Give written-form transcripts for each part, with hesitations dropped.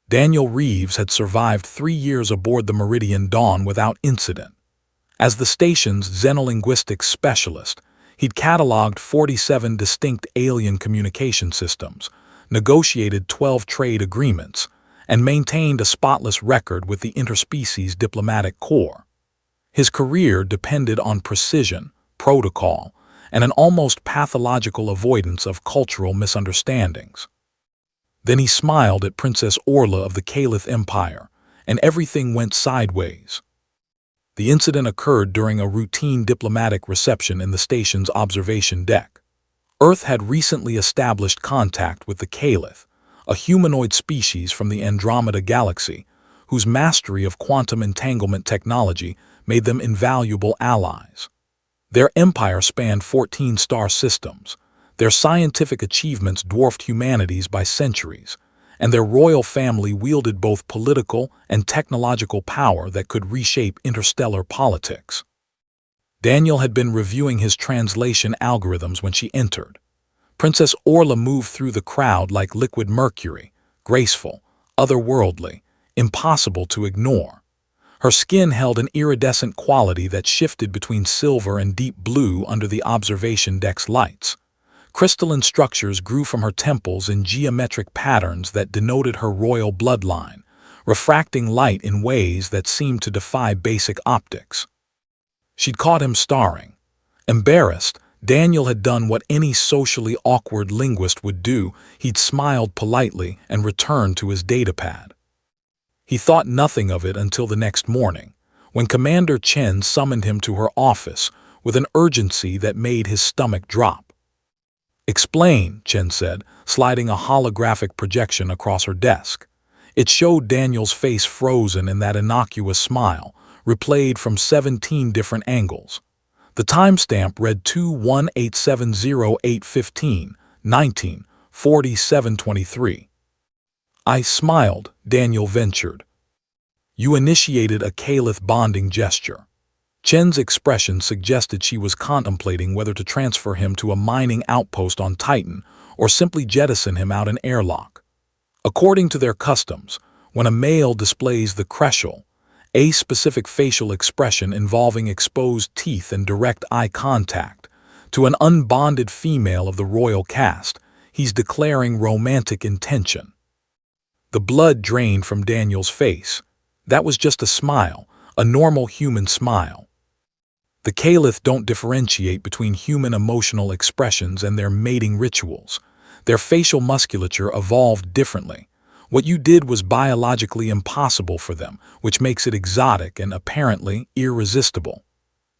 Daniel Reeves had survived 3 years aboard the Meridian Dawn without incident. As the station's xenolinguistics specialist, he'd cataloged 47 distinct alien communication systems, negotiated 12 trade agreements, and maintained a spotless record with the interspecies diplomatic corps. His career depended on precision, protocol, and an almost pathological avoidance of cultural misunderstandings. Then he smiled at Princess Orla of the Caliph Empire, and everything went sideways. The incident occurred during a routine diplomatic reception in the station's observation deck. Earth had recently established contact with the Caliph, a humanoid species from the Andromeda Galaxy, whose mastery of quantum entanglement technology made them invaluable allies. Their empire spanned 14 star systems. Their scientific achievements dwarfed humanity's by centuries, and their royal family wielded both political and technological power that could reshape interstellar politics. Daniel had been reviewing his translation algorithms when she entered. Princess Orla moved through the crowd like liquid mercury, graceful, otherworldly, impossible to ignore. Her skin held an iridescent quality that shifted between silver and deep blue under the observation deck's lights. Crystalline structures grew from her temples in geometric patterns that denoted her royal bloodline, refracting light in ways that seemed to defy basic optics. She'd caught him staring. Embarrassed, Daniel had done what any socially awkward linguist would do. He'd smiled politely and returned to his datapad. He thought nothing of it until the next morning, when Commander Chen summoned him to her office with an urgency that made his stomach drop. "Explain," Chen said, sliding a holographic projection across her desk. It showed Daniel's face frozen in that innocuous smile, replayed from 17 different angles. The timestamp read 21870815-19-4723. "I smiled," Daniel ventured. "You initiated a Caliph bonding gesture." Chen's expression suggested she was contemplating whether to transfer him to a mining outpost on Titan or simply jettison him out an airlock. According to their customs, when a male displays the Kreshel, a specific facial expression involving exposed teeth and direct eye contact, to an unbonded female of the royal caste, he's declaring romantic intention. The blood drained from Daniel's face. That was just a smile, a normal human smile. The Caliph don't differentiate between human emotional expressions and their mating rituals. Their facial musculature evolved differently. What you did was biologically impossible for them, which makes it exotic and apparently irresistible.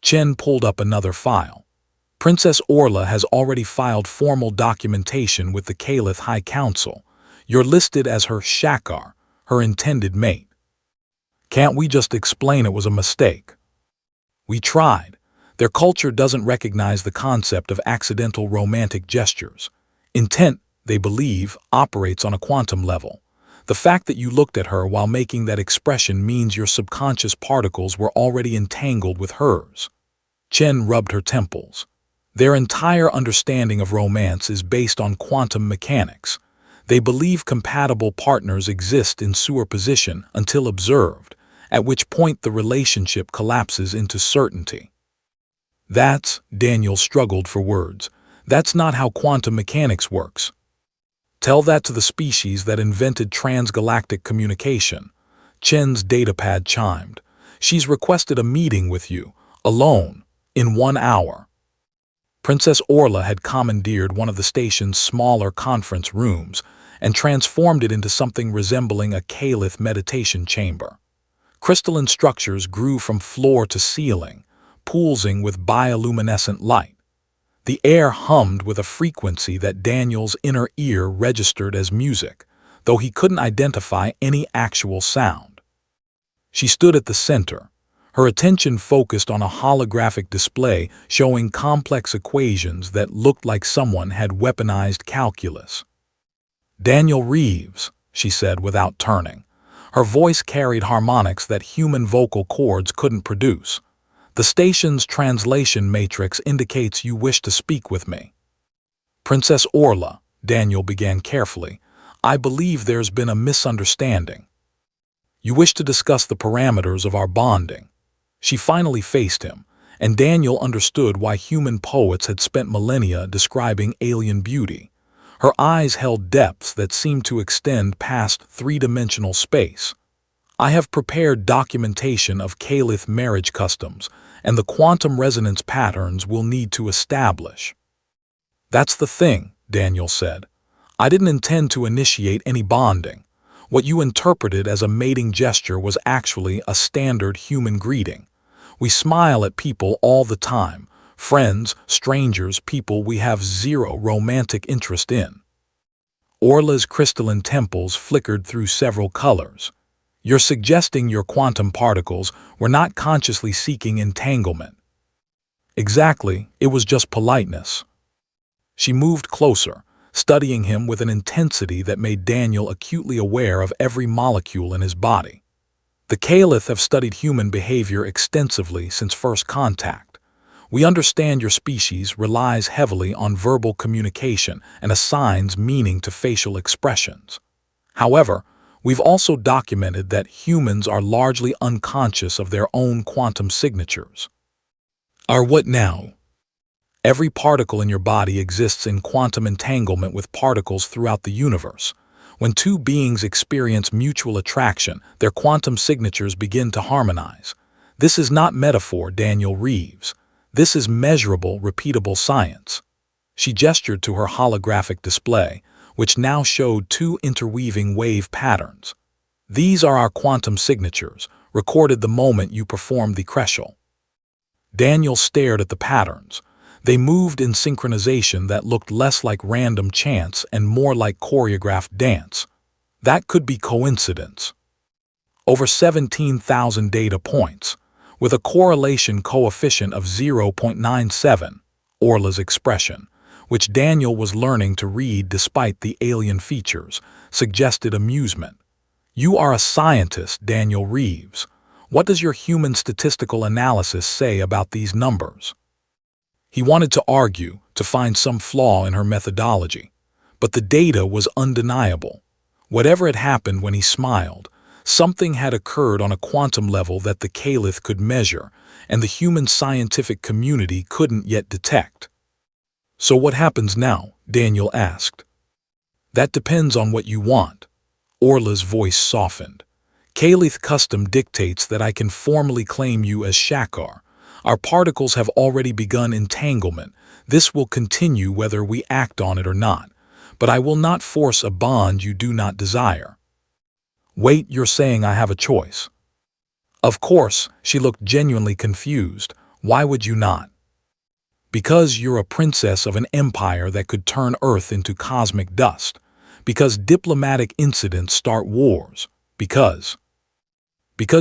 Chen pulled up another file. Princess Orla has already filed formal documentation with the Caliph High Council. You're listed as her shakar, her intended mate. Can't we just explain it was a mistake? We tried. Their culture doesn't recognize the concept of accidental romantic gestures. Intent, they believe, operates on a quantum level. The fact that you looked at her while making that expression means your subconscious particles were already entangled with hers. Chen rubbed her temples. Their entire understanding of romance is based on quantum mechanics. They believe compatible partners exist in superposition until observed, at which point the relationship collapses into certainty. Daniel struggled for words. That's not how quantum mechanics works. Tell that to the species that invented transgalactic communication. Chen's datapad chimed. She's requested a meeting with you, alone, in 1 hour. Princess Orla had commandeered one of the station's smaller conference rooms and transformed it into something resembling a Caliph meditation chamber. Crystalline structures grew from floor to ceiling, pulsing with bioluminescent light. The air hummed with a frequency that Daniel's inner ear registered as music, though he couldn't identify any actual sound. She stood at the center, her attention focused on a holographic display showing complex equations that looked like someone had weaponized calculus. "Daniel Reeves," she said without turning. Her voice carried harmonics that human vocal cords couldn't produce. "The station's translation matrix indicates you wish to speak with me." "Princess Orla," Daniel began carefully, I believe there's been a misunderstanding. You wish to discuss the parameters of our bonding. She finally faced him, and Daniel understood why human poets had spent millennia describing alien beauty. Her eyes held depths that seemed to extend past three-dimensional space. I have prepared documentation of Caliph marriage customs and the quantum resonance patterns we'll need to establish. That's the thing, Daniel said. I didn't intend to initiate any bonding. What you interpreted as a mating gesture was actually a standard human greeting. We smile at people all the time, friends, strangers, people we have zero romantic interest in. Orla's crystalline temples flickered through several colors. You're suggesting your quantum particles were not consciously seeking entanglement. Exactly, it was just politeness. She moved closer, studying him with an intensity that made Daniel acutely aware of every molecule in his body. The Caliph have studied human behavior extensively since first contact. We understand your species relies heavily on verbal communication and assigns meaning to facial expressions. However, we've also documented that humans are largely unconscious of their own quantum signatures. Our what now? Every particle in your body exists in quantum entanglement with particles throughout the universe. When two beings experience mutual attraction, their quantum signatures begin to harmonize. This is not metaphor, Daniel Reeves. This is measurable, repeatable science. She gestured to her holographic display, which now showed two interweaving wave patterns. These are our quantum signatures, recorded the moment you performed the crescent. Daniel stared at the patterns. They moved in synchronization that looked less like random chance and more like choreographed dance. That could be coincidence. Over 17,000 data points, with a correlation coefficient of 0.97, Orla's expression, which Daniel was learning to read despite the alien features, suggested amusement. You are a scientist, Daniel Reeves. What does your human statistical analysis say about these numbers? He wanted to argue, to find some flaw in her methodology, but the data was undeniable. Whatever had happened when he smiled, something had occurred on a quantum level that the Caliph could measure, and the human scientific community couldn't yet detect. So what happens now? Daniel asked. That depends on what you want. Orla's voice softened. Caliph custom dictates that I can formally claim you as Shakar. Our particles have already begun entanglement. This will continue whether we act on it or not. But I will not force a bond you do not desire. Wait, you're saying I have a choice? Of course, she looked genuinely confused. Why would you not? Because you're a princess of an empire that could turn Earth into cosmic dust. Because diplomatic incidents start wars. Because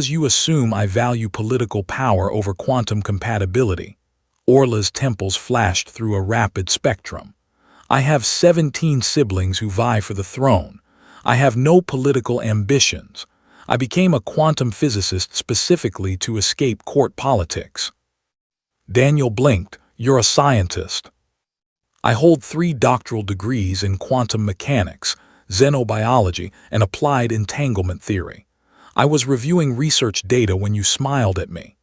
you assume I value political power over quantum compatibility. Orla's temples flashed through a rapid spectrum. I have 17 siblings who vie for the throne. I have no political ambitions. I became a quantum physicist specifically to escape court politics. Daniel blinked. You're a scientist. I hold 3 doctoral degrees in quantum mechanics, xenobiology, and applied entanglement theory. I was reviewing research data when you smiled at me.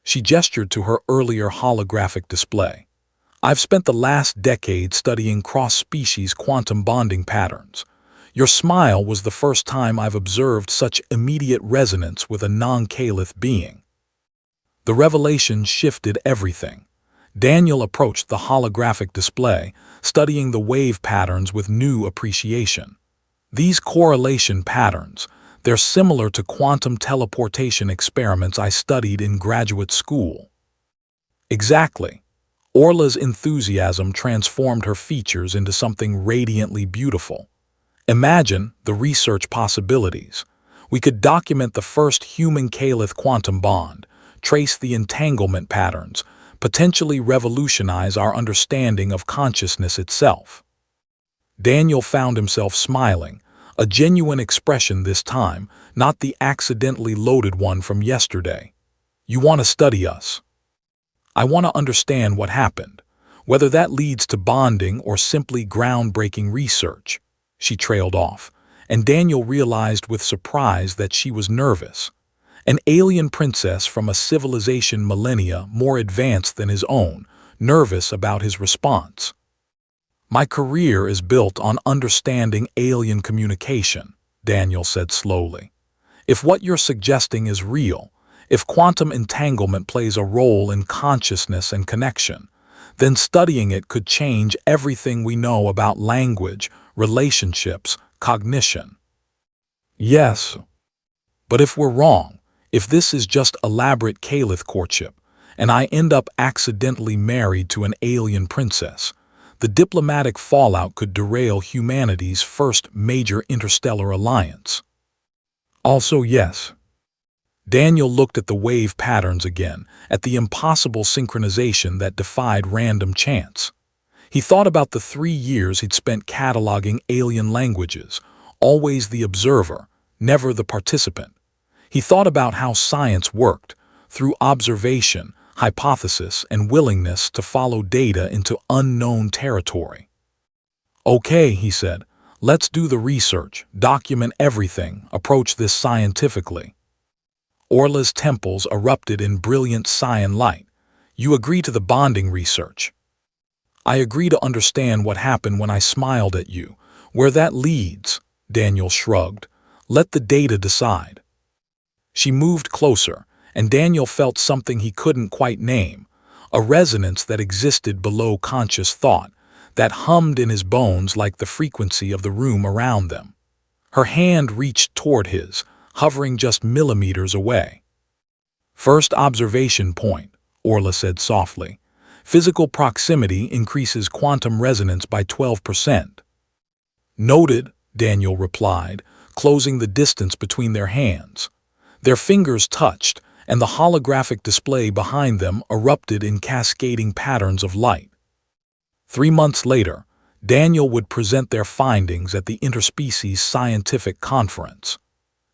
She gestured to her earlier holographic display. I've spent the last decade studying cross-species quantum bonding patterns. Your smile was the first time I've observed such immediate resonance with a non-Caliph being. The revelation shifted everything. Daniel approached the holographic display, studying the wave patterns with new appreciation. These correlation patterns, they're similar to quantum teleportation experiments I studied in graduate school. Exactly. Orla's enthusiasm transformed her features into something radiantly beautiful. Imagine the research possibilities. We could document the first human-Caliph quantum bond, trace the entanglement patterns, potentially revolutionize our understanding of consciousness itself. Daniel found himself smiling, a genuine expression this time, not the accidentally loaded one from yesterday. You want to study us. I want to understand what happened, whether that leads to bonding or simply groundbreaking research. She trailed off, and Daniel realized with surprise that she was nervous. An alien princess from a civilization millennia more advanced than his own, nervous about his response. "My career is built on understanding alien communication," Daniel said slowly. "If what you're suggesting is real, if quantum entanglement plays a role in consciousness and connection, then studying it could change everything we know about language, relationships, cognition." "Yes, but if we're wrong, if this is just elaborate Caliph courtship, and I end up accidentally married to an alien princess, the diplomatic fallout could derail humanity's first major interstellar alliance." "Also, yes." Daniel looked at the wave patterns again, at the impossible synchronization that defied random chance. He thought about the 3 years he'd spent cataloging alien languages, always the observer, never the participant. He thought about how science worked, through observation, hypothesis, and willingness to follow data into unknown territory. "Okay," he said, "let's do the research, document everything, approach this scientifically." Orla's temples erupted in brilliant cyan light. "You agree to the bonding research." "I agree to understand what happened when I smiled at you. Where that leads," Daniel shrugged, "let the data decide." She moved closer, and Daniel felt something he couldn't quite name, a resonance that existed below conscious thought, that hummed in his bones like the frequency of the room around them. Her hand reached toward his, hovering just millimeters away. "First observation point," Orla said softly. "Physical proximity increases quantum resonance by 12%. "Noted," Daniel replied, closing the distance between their hands. Their fingers touched, and the holographic display behind them erupted in cascading patterns of light. 3 months later, Daniel would present their findings at the Interspecies Scientific Conference.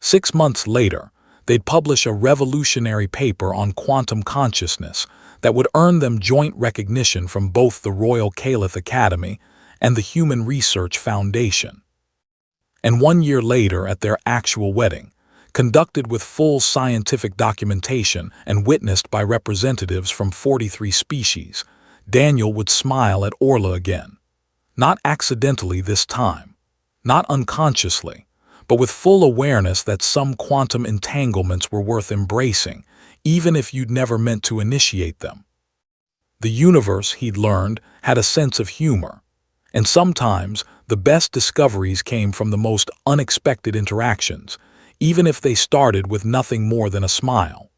6 months later, they'd publish a revolutionary paper on quantum consciousness that would earn them joint recognition from both the Royal Caliph Academy and the Human Research Foundation. And 1 year later, at their actual wedding, conducted with full scientific documentation and witnessed by representatives from 43 species, Daniel would smile at Orla again. Not accidentally this time, not unconsciously, but with full awareness that some quantum entanglements were worth embracing, even if you'd never meant to initiate them. The universe, he'd learned, had a sense of humor, and sometimes the best discoveries came from the most unexpected interactions, even if they started with nothing more than a smile.